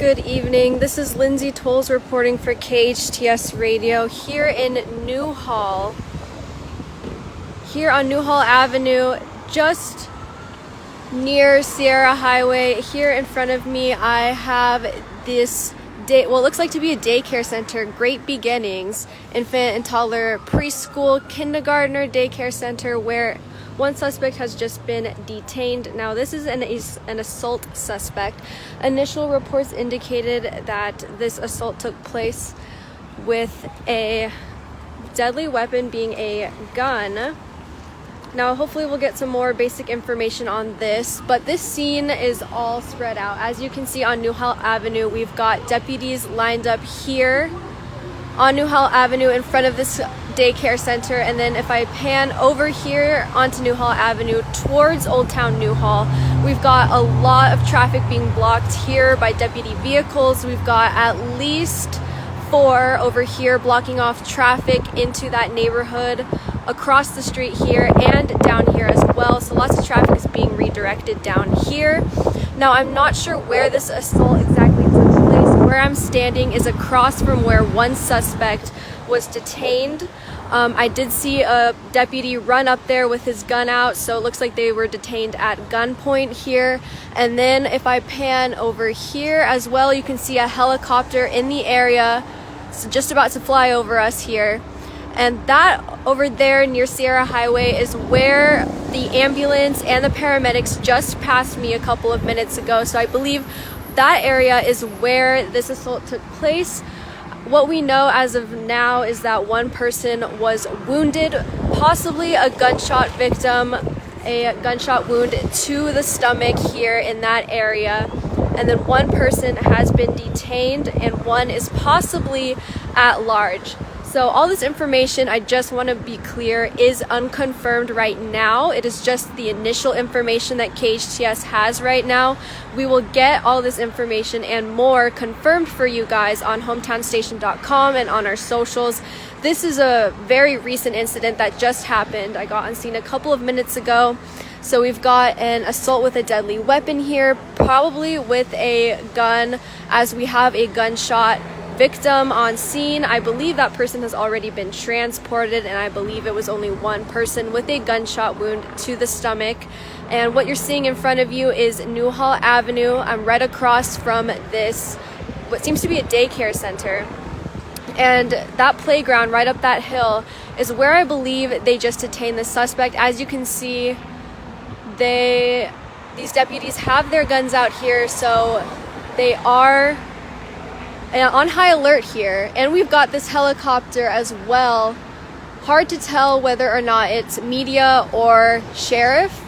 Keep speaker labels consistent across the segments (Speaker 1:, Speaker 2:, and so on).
Speaker 1: Good evening. This is Lindsay Tolles reporting for KHTS Radio here in Newhall. Here on Newhall Avenue, just near Sierra Highway. Here in front of me, I have this it looks like to be a daycare center, Great Beginnings, infant and toddler preschool kindergartner daycare center, where one suspect has just been detained. Now, this is an assault suspect. Initial reports indicated that this assault took place with a deadly weapon, being a gun. Now, hopefully we'll get some more basic information on this, but this scene is all spread out. As you can see on Newhall Avenue, we've got deputies lined up here on Newhall Avenue in front of this daycare center, and then if I pan over here onto Newhall Avenue towards Old Town Newhall, we've got a lot of traffic being blocked here by deputy vehicles. We've got at least 4 over here blocking off traffic into that neighborhood, across the street here and down here as well. So lots of traffic is being redirected down here. Now, I'm not sure where this assault exactly took place. Where I'm standing is across from where one suspect was detained. I did see a deputy run up there with his gun out, so it looks like they were detained at gunpoint here. And then if I pan over here as well, you can see a helicopter in the area. It's just about to fly over us here. And that over there near Sierra Highway is where the ambulance and the paramedics just passed me a couple of minutes ago. So I believe that area is where this assault took place. What we know as of now is that one person was wounded, possibly a gunshot victim, a gunshot wound to the stomach here in that area. And then one person has been detained and one is possibly at large. So all this information, I just want to be clear, is unconfirmed right now. It is just the initial information that KHTS has right now. We will get all this information and more confirmed for you guys on hometownstation.com and on our socials. This is a very recent incident that just happened. I got on scene a couple of minutes ago. So we've got an assault with a deadly weapon here, probably with a gun, as we have a gunshot victim on scene. I believe that person has already been transported, and I believe it was only one person with a gunshot wound to the stomach. And what you're seeing in front of you is Newhall Avenue. I'm right across from this, what seems to be a daycare center. And that playground right up that hill is where I believe they just detained the suspect. As you can see, these deputies have their guns out here, so they are on high alert here. And we've got this helicopter as well. Hard to tell whether or not it's media or sheriff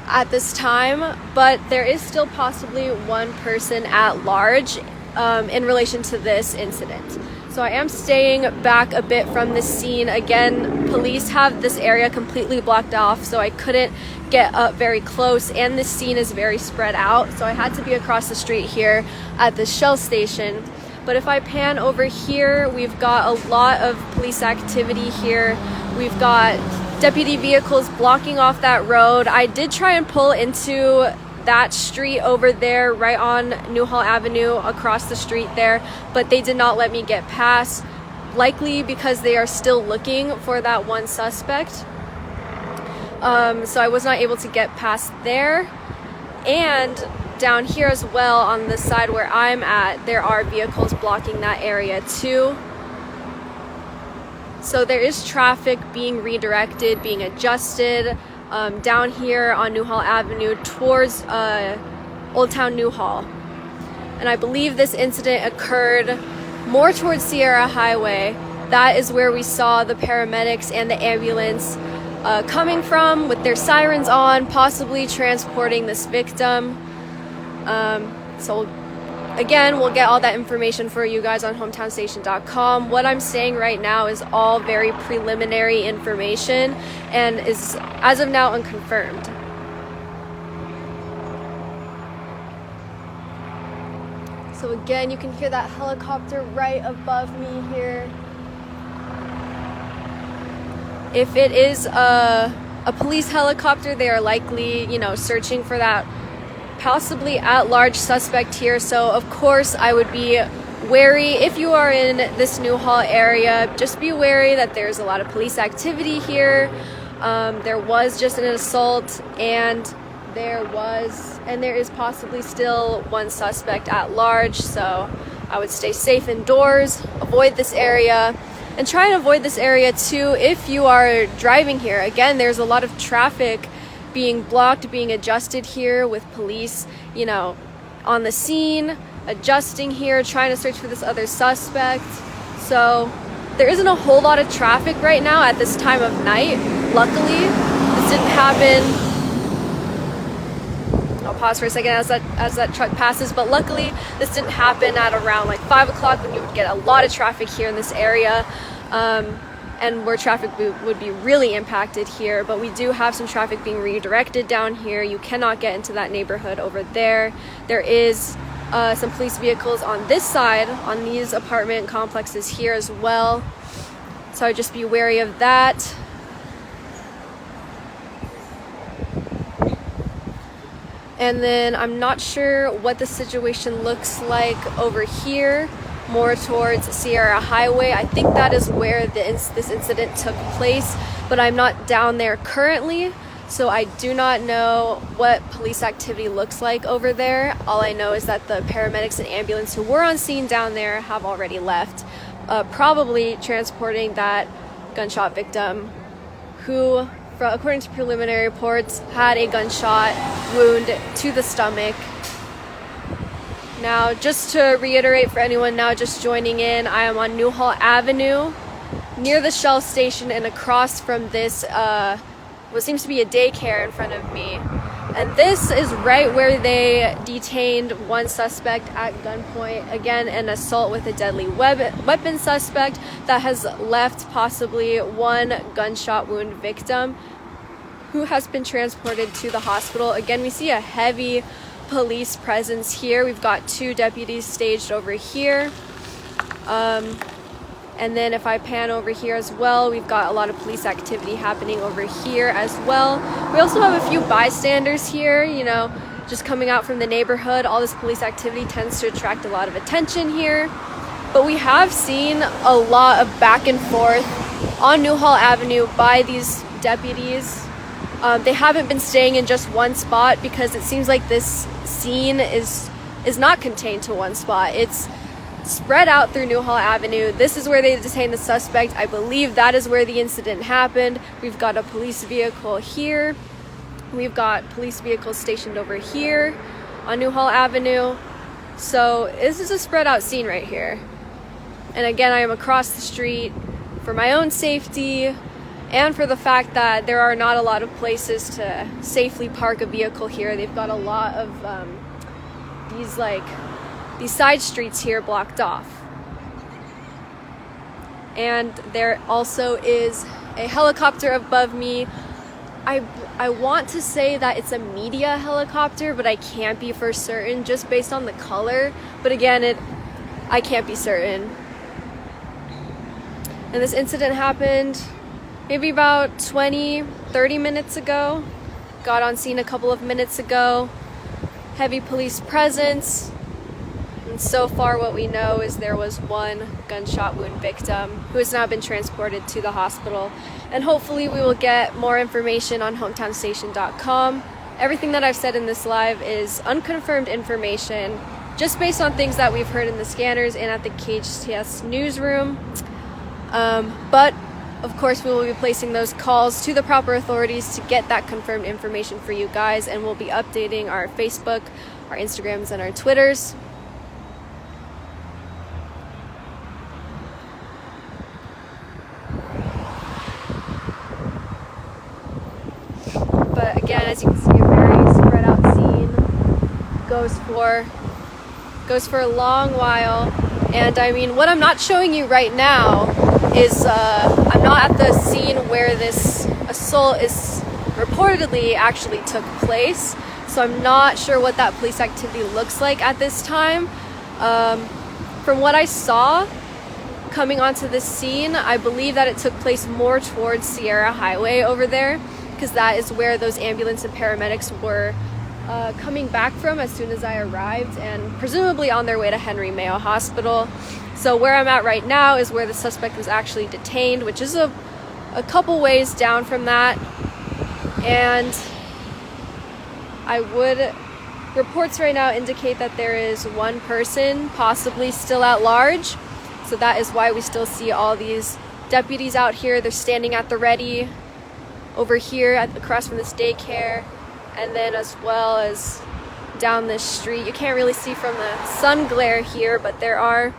Speaker 1: at this time, but there is still possibly one person at large in relation to this incident. So I am staying back a bit from this scene. Again, police have this area completely blocked off, so I couldn't get up very close, and this scene is very spread out, so I had to be across the street here at the Shell station. But if I pan over here, we've got a lot of police activity here. We've got deputy vehicles blocking off that road. I did try and pull into that street over there, right on Newhall Avenue, across the street there, but they did not let me get past, likely because they are still looking for that one suspect. So I was not able to get past there. And down here as well, on the side where I'm at, there are vehicles blocking that area too. So there is traffic being redirected, being adjusted down here on Newhall Avenue towards Old Town Newhall. And I believe this incident occurred more towards Sierra Highway. That is where we saw the paramedics and the ambulance coming from with their sirens on, possibly transporting this victim. So again, we'll get all that information for you guys on hometownstation.com. What I'm saying right now is all very preliminary information and is, as of now, unconfirmed. So again, you can hear that helicopter right above me here. If it is a police helicopter, they are likely, searching for that possibly at-large suspect here, so of course I would be wary. If you are in this Newhall area, just be wary that there's a lot of police activity here. There was just an assault, and there is possibly still one suspect at large, so I would stay safe indoors, avoid this area, and try and avoid this area too if you are driving here. Again, there's a lot of traffic being blocked, being adjusted here with police, you know, on the scene, adjusting here, trying to search for this other suspect. So there isn't a whole lot of traffic right now at this time of night. Luckily, this didn't happen. I'll pause for a second as that truck passes, but luckily this didn't happen at around like 5 o'clock when you would get a lot of traffic here in this area, and where traffic would be really impacted here. But we do have some traffic being redirected down here. You cannot get into that neighborhood over there. There is some police vehicles on this side, on these apartment complexes here as well, so I'd just be wary of that. And then I'm not sure what the situation looks like over here, more towards Sierra Highway. I think that is where this incident took place, but I'm not down there currently, so I do not know what police activity looks like over there. All I know is that the paramedics and ambulance who were on scene down there have already left, probably transporting that gunshot victim who, according to preliminary reports, had a gunshot wound to the stomach. Now, just to reiterate for anyone now just joining in, I am on Newhall Avenue, near the Shell station, and across from this, what seems to be a daycare in front of me. And this is right where they detained one suspect at gunpoint. Again, an assault with a deadly weapon suspect that has left possibly one gunshot wound victim who has been transported to the hospital. Again, we see a heavy police presence here. We've got 2 deputies staged over here. And then if I pan over here as well, we've got a lot of police activity happening over here as well. We also have a few bystanders here, you know, just coming out from the neighborhood. All this police activity tends to attract a lot of attention here. But we have seen a lot of back and forth on Newhall Avenue by these deputies. They haven't been staying in just one spot, because it seems like this scene is not contained to one spot. It's spread out through Newhall Avenue. This is where they detained the suspect. I believe that is where the incident happened. We've got a police vehicle here. We've got police vehicles stationed over here on Newhall Avenue. So this is a spread out scene right here. And again, I am across the street for my own safety and for the fact that there are not a lot of places to safely park a vehicle here. They've got a lot of these side streets here blocked off. And there also is a helicopter above me. I want to say that it's a media helicopter, but I can't be for certain just based on the color. But again, I can't be certain. And this incident happened maybe about 20-30 minutes ago. Got on scene a couple of minutes ago. Heavy police presence. And so far what we know is there was one gunshot wound victim who has now been transported to the hospital. And hopefully we will get more information on hometownstation.com. Everything that I've said in this live is unconfirmed information, just based on things that we've heard in the scanners and at the KHTS newsroom. But of course, we will be placing those calls to the proper authorities to get that confirmed information for you guys, and we'll be updating our Facebook, our Instagrams, and our Twitters. But again, as you can see, a very spread out scene. Goes for a long while. And I mean, what I'm not showing you right now is I'm not at the scene where this assault is reportedly actually took place, so I'm not sure what that police activity looks like at this time. From what I saw coming onto this scene, I believe that it took place more towards Sierra Highway over there, because that is where those ambulance and paramedics were coming back from as soon as I arrived, and presumably on their way to Henry Mayo Hospital. So where I'm at right now is where the suspect was actually detained, which is a couple ways down from that. And reports right now indicate that there is one person possibly still at large. So that is why we still see all these deputies out here. They're standing at the ready over here across from this daycare, and then as well as down this street. You can't really see from the sun glare here, but there are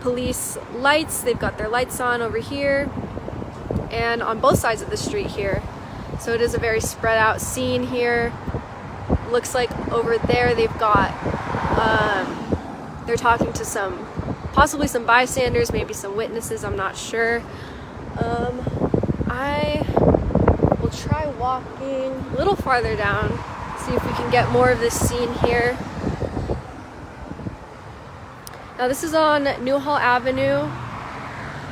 Speaker 1: police lights. They've got their lights on over here and on both sides of the street here. So it is a very spread out scene here. Looks like over there they've got, they're talking to possibly some bystanders, maybe some witnesses, I'm not sure. I will try walking a little farther down, see if we can get more of this scene here. Now this is on Newhall Avenue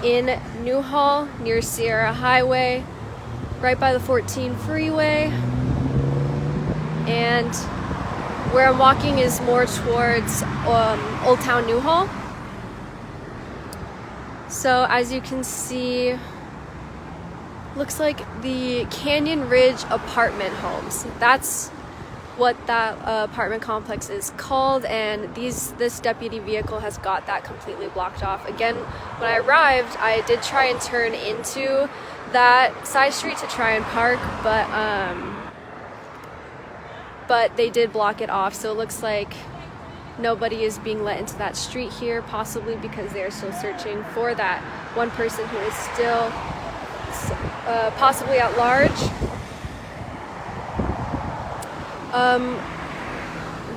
Speaker 1: in Newhall, near Sierra Highway, right by the 14 freeway. And where I'm walking is more towards Old Town Newhall. So as you can see, looks like the Canyon Ridge apartment homes. That's what that apartment complex is called, and this deputy vehicle has got that completely blocked off. Again, when I arrived, I did try and turn into that side street to try and park, but they did block it off. So it looks like nobody is being let into that street here, possibly because they are still searching for that one person who is still possibly at large.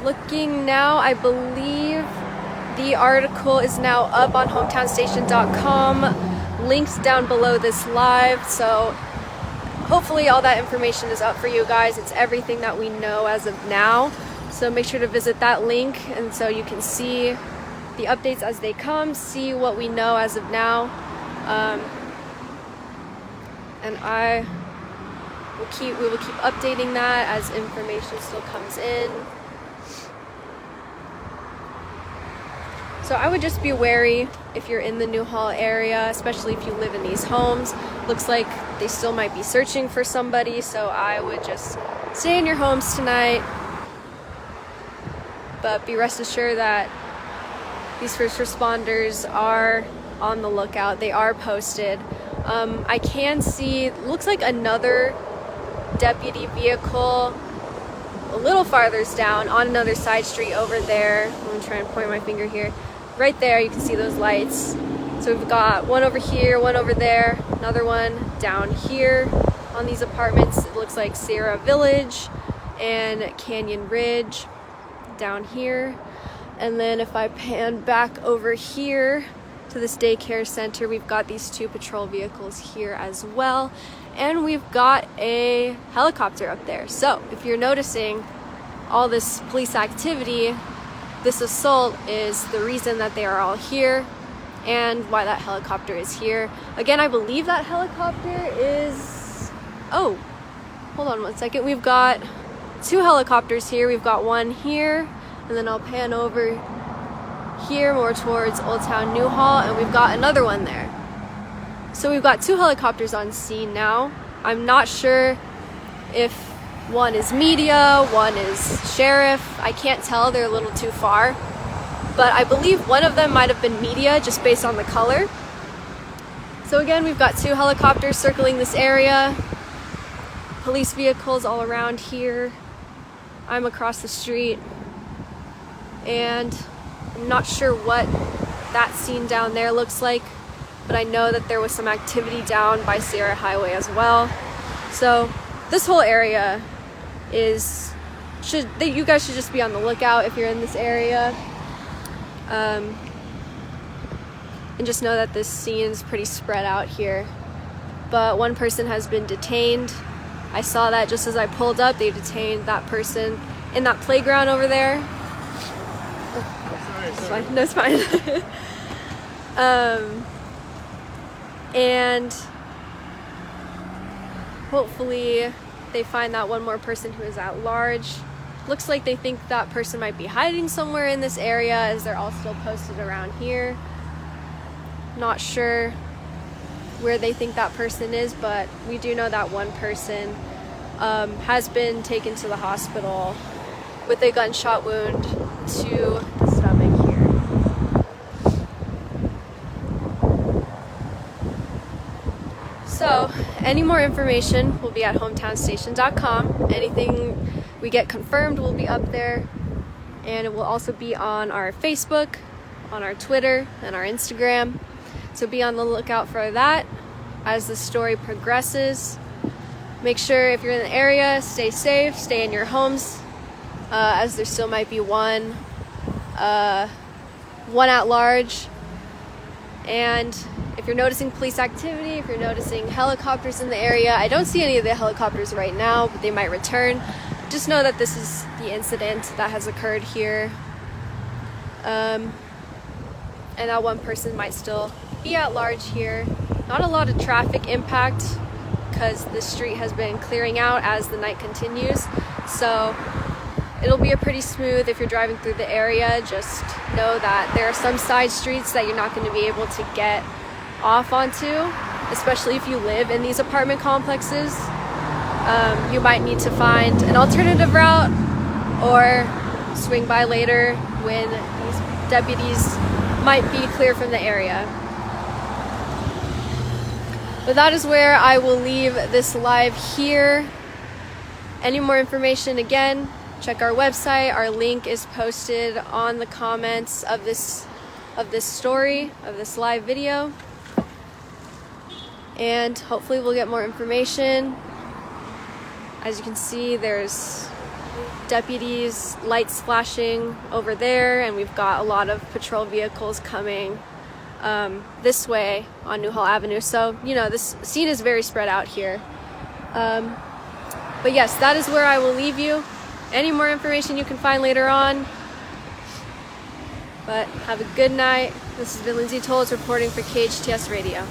Speaker 1: Looking now, I believe the article is now up on hometownstation.com, linked down below this live, so hopefully all that information is up for you guys. It's everything that we know as of now, so make sure to visit that link, and so you can see the updates as they come, see what we know as of now, and we will keep updating that as information still comes in. So I would just be wary if you're in the Newhall area, especially if you live in these homes. Looks like they still might be searching for somebody, so I would just stay in your homes tonight. But be rest assured that these first responders are on the lookout. They are posted. I can see, looks like another deputy vehicle a little farther down on another side street over there. I'm gonna try and point my finger here. Right there, you can see those lights. So we've got one over here, one over there, another one down here on these apartments. It looks like Sierra Village and Canyon Ridge down here. And then if I pan back over here to this daycare center, we've got these two patrol vehicles here as well. And we've got a helicopter up there. So if you're noticing all this police activity, this assault is the reason that they are all here and why that helicopter is here. Again, I believe that helicopter is... Oh, hold on one second. We've got two helicopters here. We've got one here, and then I'll pan over here more towards Old Town Newhall, and we've got another one there. So we've got two helicopters on scene now. I'm not sure if one is media, one is sheriff. I can't tell, they're a little too far. But I believe one of them might have been media just based on the color. So again, we've got two helicopters circling this area. Police vehicles all around here. I'm across the street. And I'm not sure what that scene down there looks like, but I know that there was some activity down by Sierra Highway as well. So this whole area you guys should just be on the lookout if you're in this area. And just know that this scene is pretty spread out here. But one person has been detained. I saw that just as I pulled up. They detained that person in that playground over there. Sorry. No, it's fine. And hopefully they find that one more person who is at large. Looks like they think that person might be hiding somewhere in this area, as they're all still posted around here. Not sure where they think that person is, but we do know that one person has been taken to the hospital with a gunshot wound to the stomach here. So, any more information will be at hometownstation.com. Anything we get confirmed will be up there, and it will also be on our Facebook, on our Twitter, and our Instagram. So be on the lookout for that as the story progresses. Make sure if you're in the area, stay safe, stay in your homes, as there still might be one at large. And if you're noticing police activity, if you're noticing helicopters in the area, I don't see any of the helicopters right now, but they might return. Just know that this is the incident that has occurred here. And that one person might still be at large here. Not a lot of traffic impact because the street has been clearing out as the night continues. So it'll be a pretty smooth if you're driving through the area. Just know that there are some side streets that you're not going to be able to get off onto, especially if you live in these apartment complexes. You might need to find an alternative route or swing by later when these deputies might be clear from the area. But that is where I will leave this live here. Any more information, again, check our website. Our link is posted on the comments of this story, of this live video. And hopefully we'll get more information. As you can see, there's deputies, lights flashing over there, and we've got a lot of patrol vehicles coming this way on Newhall Avenue. So, you know, this scene is very spread out here. But yes, that is where I will leave you. Any more information you can find later on. But have a good night. This has been Lindsay Tolles reporting for KHTS Radio.